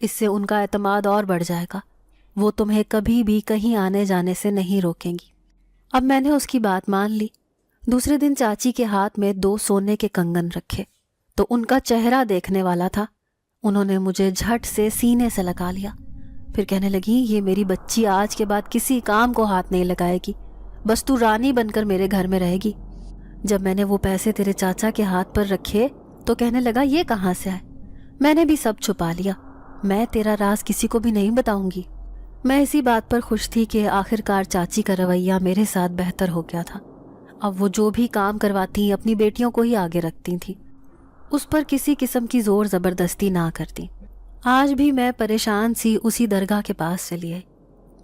اس سے ان کا اعتماد اور بڑھ جائے گا، وہ تمہیں کبھی بھی کہیں آنے جانے سے نہیں روکیں گی۔ اب میں نے اس کی بات مان لی۔ دوسرے دن چاچی کے ہاتھ میں 2 سونے کے کنگن رکھے تو ان کا چہرہ دیکھنے والا تھا، انہوں نے مجھے جھٹ سے سینے سے لگا لیا۔ پھر کہنے لگی، یہ میری بچی آج کے بعد کسی کام کو ہاتھ نہیں لگائے گی، بس تو رانی بن کر میرے گھر میں رہے گی۔ جب میں نے وہ پیسے تیرے چاچا کے ہاتھ پر رکھے تو کہنے لگا، یہ کہاں سے آئے؟ میں نے بھی سب چھپا لیا، میں تیرا راز کسی کو بھی نہیں بتاؤں گی۔ میں اسی بات پر خوش تھی کہ آخرکار چاچی کا رویہ میرے ساتھ بہتر ہو گیا تھا، اب وہ جو بھی کام کرواتی اپنی بیٹیوں کو ہی آگے رکھتی تھیں، اس پر کسی قسم کی زور زبردستی نہ کرتی۔ آج بھی میں پریشان سی اسی درگاہ کے پاس چلی آئی،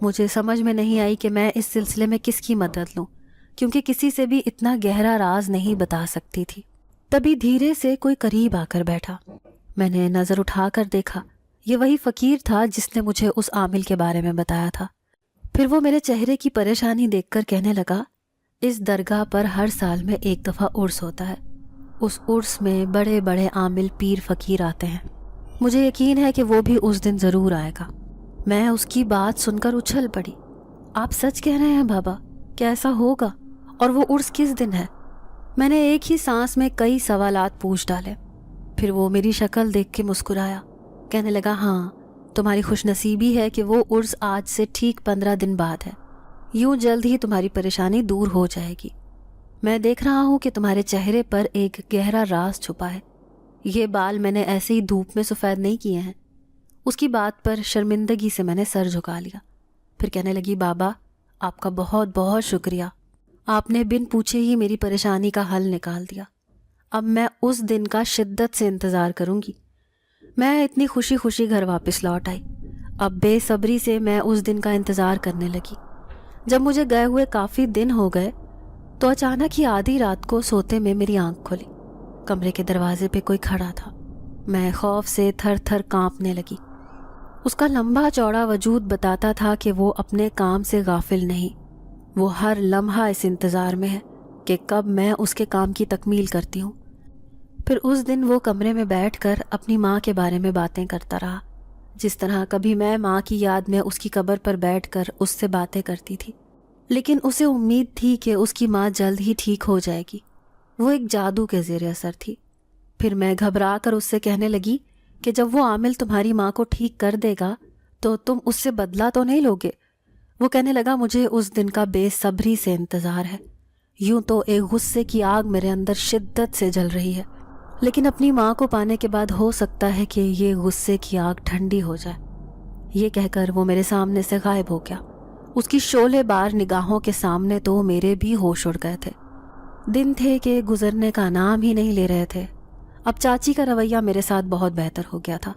مجھے سمجھ میں نہیں آئی کہ میں اس سلسلے میں کس کی مدد لوں، کیونکہ کسی سے بھی اتنا گہرا راز نہیں بتا سکتی تھی۔ تبھی دھیرے سے کوئی قریب آ کر بیٹھا، میں نے نظر اٹھا کر دیکھا، یہ وہی فقیر تھا جس نے مجھے اس عامل کے بارے میں بتایا تھا۔ پھر وہ میرے چہرے کی پریشانی دیکھ کر کہنے لگا، اس درگاہ پر ہر سال میں ایک دفعہ عرس ہوتا ہے، اس عرس میں بڑے بڑے عامل پیر فقیر آتے ہیں، مجھے یقین ہے کہ وہ بھی اس دن ضرور آئے گا۔ میں اس کی بات سن کر اچھل پڑی۔ آپ سچ کہہ رہے ہیں بابا؟ کیا ایسا ہوگا؟ اور وہ عرس کس دن ہے؟ میں نے ایک ہی سانس میں کئی سوالات پوچھ ڈالے۔ پھر وہ میری شکل دیکھ کے مسکرایا، کہنے لگا، ہاں تمہاری خوش نصیبی ہے کہ وہ عرس آج سے ٹھیک 15 دن بعد ہے، یوں جلد ہی تمہاری پریشانی دور ہو جائے گی۔ میں دیکھ رہا ہوں کہ تمہارے چہرے پر ایک گہرا راز چھپا ہے، یہ بال میں نے ایسے ہی دھوپ میں سفید نہیں کیے ہیں۔ اس کی بات پر شرمندگی سے میں نے سر جھکا لیا۔ پھر کہنے لگی، بابا آپ کا بہت بہت شکریہ، آپ نے بن پوچھے ہی میری پریشانی کا حل نکال دیا۔ اب میں اس دن کا شدت سے انتظار کروں گی۔ میں اتنی خوشی خوشی گھر واپس لوٹ آئی۔ اب بے صبری سے میں اس دن کا انتظار کرنے لگی۔ جب مجھے گئے ہوئے کافی دن ہو گئے تو اچانک ہی آدھی رات کو سوتے میں میری آنکھ کھلی۔ کمرے کے دروازے پہ کوئی کھڑا تھا۔ میں خوف سے تھر تھر کانپنے لگی۔ اس کا لمبا چوڑا وجود بتاتا تھا کہ وہ اپنے کام سے غافل نہیں، وہ ہر لمحہ اس انتظار میں ہے کہ کب میں اس کے کام کی تکمیل کرتی ہوں۔ پھر اس دن وہ کمرے میں بیٹھ کر اپنی ماں کے بارے میں باتیں کرتا رہا، جس طرح کبھی میں ماں کی یاد میں اس کی قبر پر بیٹھ کر اس سے باتیں کرتی تھی، لیکن اسے امید تھی کہ اس کی ماں جلد ہی ٹھیک ہو جائے گی۔ وہ ایک جادو کے زیر اثر تھی۔ پھر میں گھبرا کر اس سے کہنے لگی کہ جب وہ عامل تمہاری ماں کو ٹھیک کر دے گا تو تم اس سے بدلہ تو نہیں لوگے؟ وہ کہنے لگا، مجھے اس دن کا بے صبری سے انتظار ہے۔ یوں تو ایک غصے کی آگ میرے اندر شدت سے جل رہی ہے، لیکن اپنی ماں کو پانے کے بعد ہو سکتا ہے کہ یہ غصے کی آگ ٹھنڈی ہو جائے۔ یہ کہہ کر وہ میرے سامنے سے غائب ہو گیا۔ اس کی شعلے بار نگاہوں کے سامنے تو میرے بھی ہوش اڑ گئے تھے۔ دن تھے کہ گزرنے کا نام ہی نہیں لے رہے تھے۔ اب چاچی کا رویہ میرے ساتھ بہت بہتر ہو گیا تھا۔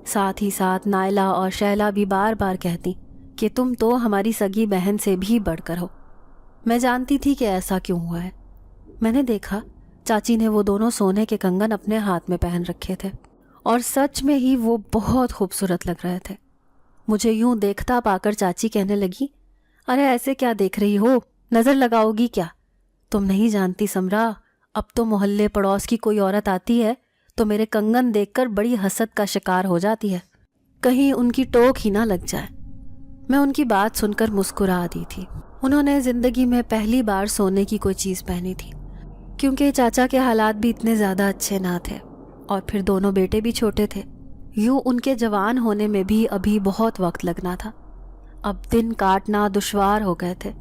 ساتھ ہی ساتھ نائلہ اور شیلا بھی بار بار کہتی کہ تم تو ہماری سگی بہن سے بھی بڑھ کر ہو۔ میں جانتی تھی کہ ایسا کیوں ہوا ہے۔ میں نے دیکھا چاچی نے وہ دونوں سونے کے کنگن اپنے ہاتھ میں پہن رکھے تھے، اور سچ میں ہی وہ بہت خوبصورت لگ رہے تھے۔ مجھے یوں دیکھتا پا کر چاچی کہنے لگی، ارے ایسے کیا دیکھ رہی ہو، نظر لگاؤ گی کیا؟ تم نہیں جانتی سمرا، اب تو محلے پڑوس کی کوئی عورت آتی ہے تو میرے کنگن دیکھ کر بڑی حسد کا شکار ہو جاتی ہے، کہیں ان کی ٹوک ہی نہ لگ جائے۔ میں ان کی بات سن کر مسکرا دی تھی۔ انہوں نے زندگی میں پہلی بار سونے کی کوئی چیز پہنی تھی، کیونکہ چاچا کے حالات بھی اتنے زیادہ اچھے نہ تھے، اور پھر دونوں بیٹے بھی چھوٹے تھے، یوں ان کے جوان ہونے میں بھی ابھی بہت وقت لگنا تھا۔ اب دن کاٹنا دشوار ہو گئے تھے۔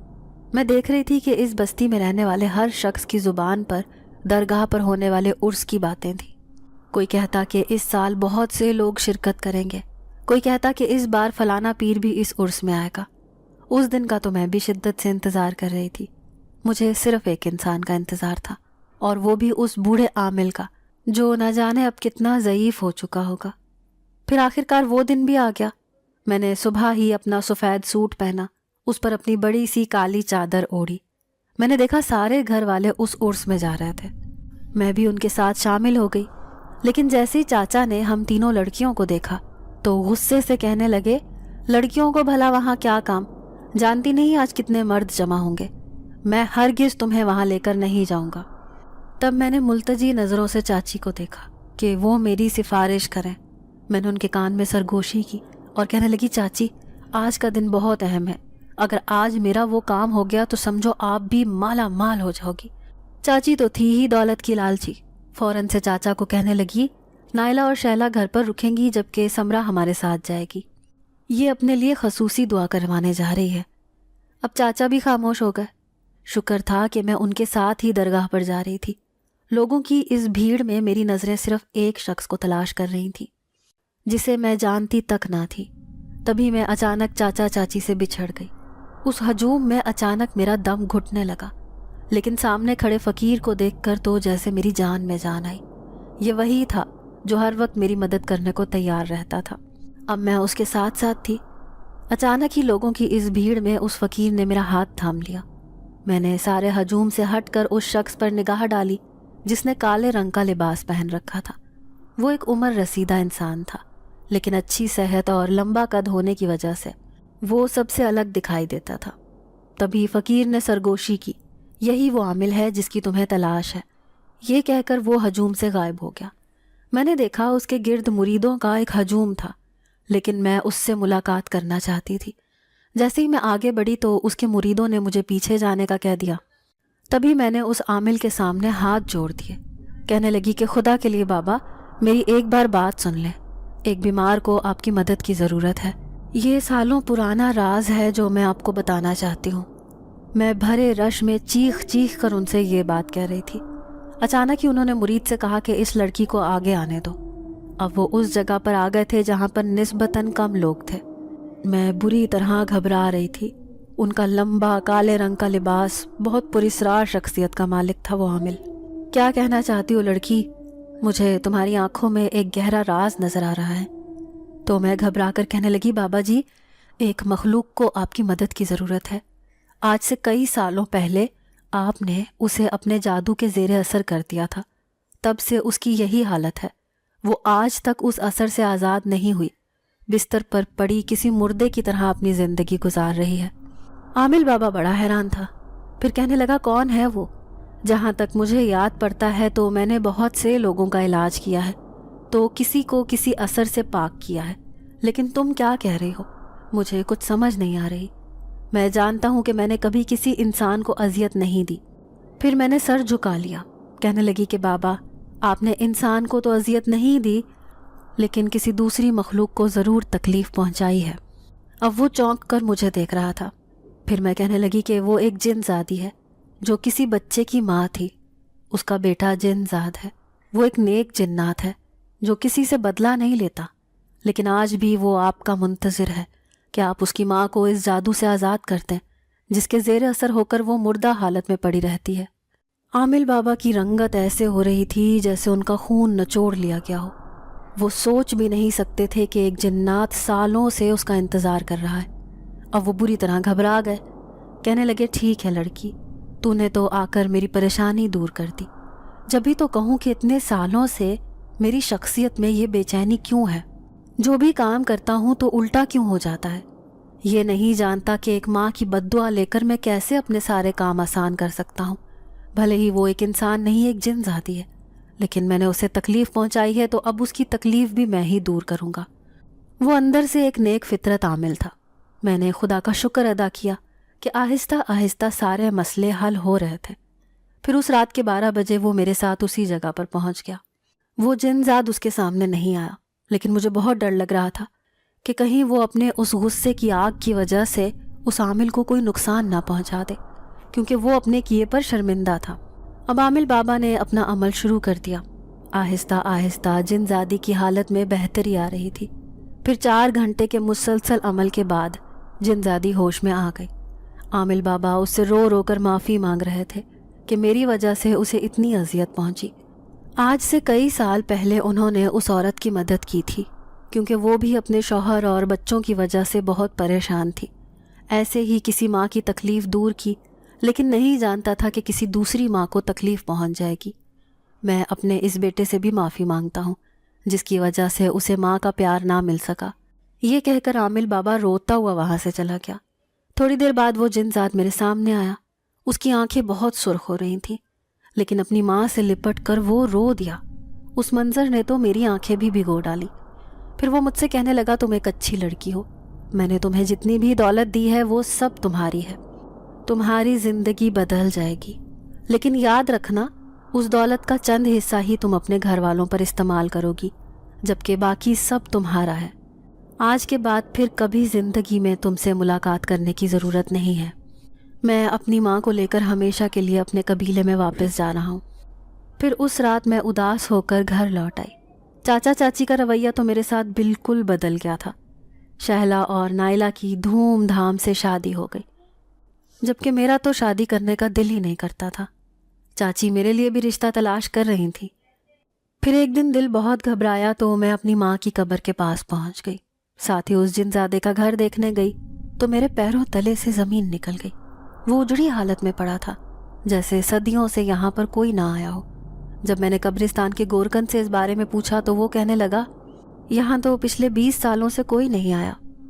میں دیکھ رہی تھی کہ اس بستی میں رہنے والے ہر شخص کی زبان پر درگاہ پر ہونے والے عرس کی باتیں تھیں۔ کوئی کہتا کہ اس سال بہت سے لوگ شرکت کریں گے، کوئی کہتا کہ اس بار فلانا پیر بھی اس عرس میں آئے گا۔ اس دن کا تو میں بھی شدت سے انتظار کر رہی تھی۔ مجھے صرف ایک انسان کا انتظار تھا، اور وہ بھی اس بوڑھے عامل کا، جو نہ جانے اب کتنا ضعیف ہو چکا ہوگا۔ پھر آخرکار وہ دن بھی آ گیا۔ میں نے صبح ہی اپنا سفید سوٹ پہنا، اس پر اپنی بڑی سی کالی چادر اوڑھی۔ میں نے دیکھا سارے گھر والے اس عرس میں جا رہے تھے۔ میں بھی ان کے ساتھ شامل ہو گئی، لیکن جیسے ہی چاچا نے ہم تینوں لڑکیوں کو دیکھا تو غصے سے کہنے لگے، لڑکیوں کو بھلا وہاں کیا کام؟ جانتی نہیں آج کتنے مرد جمع ہوں گے، میں ہرگز تمہیں وہاں لے کر نہیں جاؤں گا۔ تب میں نے ملتجی نظروں سے چاچی کو دیکھا کہ وہ میری سفارش کریں۔ میں نے ان کے کان میں سرگوشی کی اور کہنے لگی، چاچی آج کا دن بہت اہم ہے، اگر آج میرا وہ کام ہو گیا تو سمجھو آپ بھی مالا مال ہو جاؤ گی۔ چاچی تو تھی ہی دولت کی لالچی، فوراً سے چاچا کو کہنے لگی، نائلہ اور شیلا گھر پر رکیں گی جبکہ سمرا ہمارے ساتھ جائے گی، یہ اپنے لیے خصوصی دعا کروانے جا رہی ہے۔ اب چاچا بھی خاموش ہو گئے۔ شکر تھا کہ میں ان کے ساتھ ہی درگاہ پر جا رہی تھی۔ لوگوں کی اس بھیڑ میں میری نظریں صرف ایک شخص کو تلاش کر رہی تھیں، جسے میں جانتی تک نہ تھی۔ تبھی میں اچانک چاچا چاچی سے بچھڑ گئی۔ اس ہجوم میں اچانک میرا دم گھٹنے لگا، لیکن سامنے کھڑے فقیر کو دیکھ کر تو جیسے میری جان میں جان آئی۔ یہ وہی تھا جو ہر وقت میری مدد کرنے کو تیار رہتا تھا۔ اب میں اس کے ساتھ ساتھ تھی۔ اچانک ہی لوگوں کی اس بھیڑ میں اس فقیر نے میرا ہاتھ تھام لیا۔ میں نے سارے ہجوم سے ہٹ کر اس شخص پر نگاہ ڈالی جس نے کالے رنگ کا لباس پہن رکھا تھا۔ وہ ایک عمر رسیدہ انسان تھا، لیکن اچھی صحت اور لمبا قد ہونے کی وجہ سے وہ سب سے الگ دکھائی دیتا تھا۔ تبھی فقیر نے سرگوشی کی، یہی وہ عامل ہے جس کی تمہیں تلاش ہے۔ یہ کہہ کر وہ ہجوم سے غائب ہو گیا۔ میں نے دیکھا اس کے گرد مریدوں کا ایک ہجوم تھا، لیکن میں اس سے ملاقات کرنا چاہتی تھی۔ جیسے ہی میں آگے بڑھی تو اس کے مریدوں نے مجھے پیچھے جانے کا کہہ دیا۔ تبھی میں نے اس عامل کے سامنے ہاتھ جوڑ دیے، کہنے لگی کہ خدا کے لیے بابا میری ایک بار بات سن لیں، ایک بیمار کو آپ کی مدد کی ضرورت ہے۔ یہ سالوں پرانا راز ہے جو میں آپ کو بتانا چاہتی ہوں۔ میں بھرے رش میں چیخ چیخ کر ان سے یہ بات کہہ رہی تھی۔ اچانک ہی انہوں نے مرید سے کہا کہ اس لڑکی کو آگے آنے دو۔ اب وہ اس جگہ پر آ گئے تھے جہاں پر نسبتاً کم لوگ تھے۔ میں بری طرح گھبرا رہی تھی۔ ان کا لمبا کالے رنگ کا لباس، بہت پراسرار شخصیت کا مالک تھا وہ عامل۔ کیا کہنا چاہتی ہو لڑکی؟ مجھے تمہاری آنکھوں میں ایک گہرا راز نظر آ رہا ہے۔ تو میں گھبرا کر کہنے لگی بابا جی، ایک مخلوق کو آپ کی مدد کی ضرورت ہے۔ آج سے کئی سالوں پہلے آپ نے اسے اپنے جادو کے زیر اثر کر دیا تھا، تب سے اس کی یہی حالت ہے۔ وہ آج تک اس اثر سے آزاد نہیں ہوئی، بستر پر پڑی کسی مردے کی طرح اپنی زندگی گزار رہی ہے۔ عامل بابا بڑا حیران تھا، پھر کہنے لگا کون ہے وہ؟ جہاں تک مجھے یاد پڑتا ہے تو میں نے بہت سے لوگوں کا علاج کیا ہے، تو کسی کو کسی اثر سے پاک کیا ہے، لیکن تم کیا کہہ رہی ہو؟ مجھے کچھ سمجھ نہیں آ رہی۔ میں جانتا ہوں کہ میں نے کبھی کسی انسان کو اذیت نہیں دی۔ پھر میں نے سر جھکا لیا، کہنے لگی کہ بابا آپ نے انسان کو تو اذیت نہیں دی، لیکن کسی دوسری مخلوق کو ضرور تکلیف پہنچائی ہے۔ اب وہ چونک کر مجھے دیکھ رہا تھا۔ پھر میں کہنے لگی کہ وہ ایک جن زادی ہے جو کسی بچے کی ماں تھی، اس کا بیٹا جن زاد ہے۔ وہ ایک نیک جنات ہے جو کسی سے بدلہ نہیں لیتا، لیکن آج بھی وہ آپ کا منتظر ہے کہ آپ اس کی ماں کو اس جادو سے آزاد کر دیں جس کے زیر اثر ہو کر وہ مردہ حالت میں پڑی رہتی ہے۔ عامل بابا کی رنگت ایسے ہو رہی تھی جیسے ان کا خون نچوڑ لیا گیا ہو۔ وہ سوچ بھی نہیں سکتے تھے کہ ایک جنات سالوں سے اس کا انتظار کر رہا ہے۔ اب وہ بری طرح گھبرا گئے، کہنے لگے ٹھیک ہے لڑکی، تو نے تو آ کر میری پریشانی دور کر دی۔ جب بھی تو کہوں کہ اتنے سالوں سے میری شخصیت میں یہ بے چینی کیوں ہے؟ جو بھی کام کرتا ہوں تو الٹا کیوں ہو جاتا ہے؟ یہ نہیں جانتا کہ ایک ماں کی بد دعا لے کر میں کیسے اپنے سارے کام آسان کر سکتا ہوں۔ بھلے ہی وہ ایک انسان نہیں، ایک جن ذاتی ہے، لیکن میں نے اسے تکلیف پہنچائی ہے تو اب اس کی تکلیف بھی میں ہی دور کروں گا۔ وہ اندر سے ایک نیک فطرت عامل تھا۔ میں نے خدا کا شکر ادا کیا کہ آہستہ آہستہ سارے مسئلے حل ہو رہے تھے۔ پھر اس رات کے 12 بجے وہ میرے ساتھ اسی جگہ پر پہنچ گیا۔ وہ جن زاد اس کے سامنے نہیں آیا، لیکن مجھے بہت ڈر لگ رہا تھا کہ کہیں وہ اپنے اس غصے کی آگ کی وجہ سے اس عامل کو کوئی نقصان نہ پہنچا دے، کیونکہ وہ اپنے کیے پر شرمندہ تھا۔ اب عامل بابا نے اپنا عمل شروع کر دیا۔ آہستہ آہستہ جن زادی کی حالت میں بہتری آ رہی تھی۔ پھر 4 گھنٹے کے مسلسل عمل کے بعد جن زادی ہوش میں آ گئی۔ عامل بابا اس سے رو رو کر معافی مانگ رہے تھے کہ میری وجہ سے اسے اتنی اذیت پہنچی۔ آج سے کئی سال پہلے انہوں نے اس عورت کی مدد کی تھی، کیونکہ وہ بھی اپنے شوہر اور بچوں کی وجہ سے بہت پریشان تھی۔ ایسے ہی کسی ماں کی تکلیف دور کی، لیکن نہیں جانتا تھا کہ کسی دوسری ماں کو تکلیف پہنچ جائے گی۔ میں اپنے اس بیٹے سے بھی معافی مانگتا ہوں جس کی وجہ سے اسے ماں کا پیار نہ مل سکا۔ یہ کہہ کر عامل بابا روتا ہوا وہاں سے چلا گیا۔ تھوڑی دیر بعد وہ جن زاد میرے سامنے آیا۔ اس کی آنکھیں بہت سرخ ہو رہی تھیں، لیکن اپنی ماں سے لپٹ کر وہ رو دیا۔ اس منظر نے تو میری آنکھیں بھی بھگو ڈالی۔ پھر وہ مجھ سے کہنے لگا تم ایک اچھی لڑکی ہو، میں نے تمہیں جتنی بھی دولت دی ہے وہ سب تمہاری ہے، تمہاری زندگی بدل جائے گی، لیکن یاد رکھنا اس دولت کا چند حصہ ہی تم اپنے گھر والوں پر استعمال کرو گی، جبکہ باقی سب تمہارا ہے۔ آج کے بعد پھر کبھی زندگی میں تم سے ملاقات کرنے کی ضرورت نہیں ہے۔ میں اپنی ماں کو لے کر ہمیشہ کے لیے اپنے قبیلے میں واپس جا رہا ہوں۔ پھر اس رات میں اداس ہو کر گھر لوٹ آئی۔ چاچا چاچی کا رویہ تو میرے ساتھ بالکل بدل گیا تھا۔ شہلا اور نائلہ کی دھوم دھام سے شادی ہو گئی، جبکہ میرا تو شادی کرنے کا دل ہی نہیں کرتا تھا۔ چاچی میرے لیے بھی رشتہ تلاش کر رہی تھی۔ پھر ایک دن دل بہت گھبرایا تو میں اپنی ماں کی قبر کے پاس پہنچ گئی۔ ساتھ ہی اس جن زادے کا گھر دیکھنے گئی تو میرے پیروں تلے سے زمین نکل گئی۔ وہ اجڑی حالت میں پڑا تھا، جیسے صدیوں سے یہاں پر کوئی نہ آیا ہو۔ جب میں نے قبرستان کے گورکن سے اس بارے میں پوچھا تو وہ کہنے لگا یہاں تو پچھلے 20 سالوں سے کوئی نہیں آیا،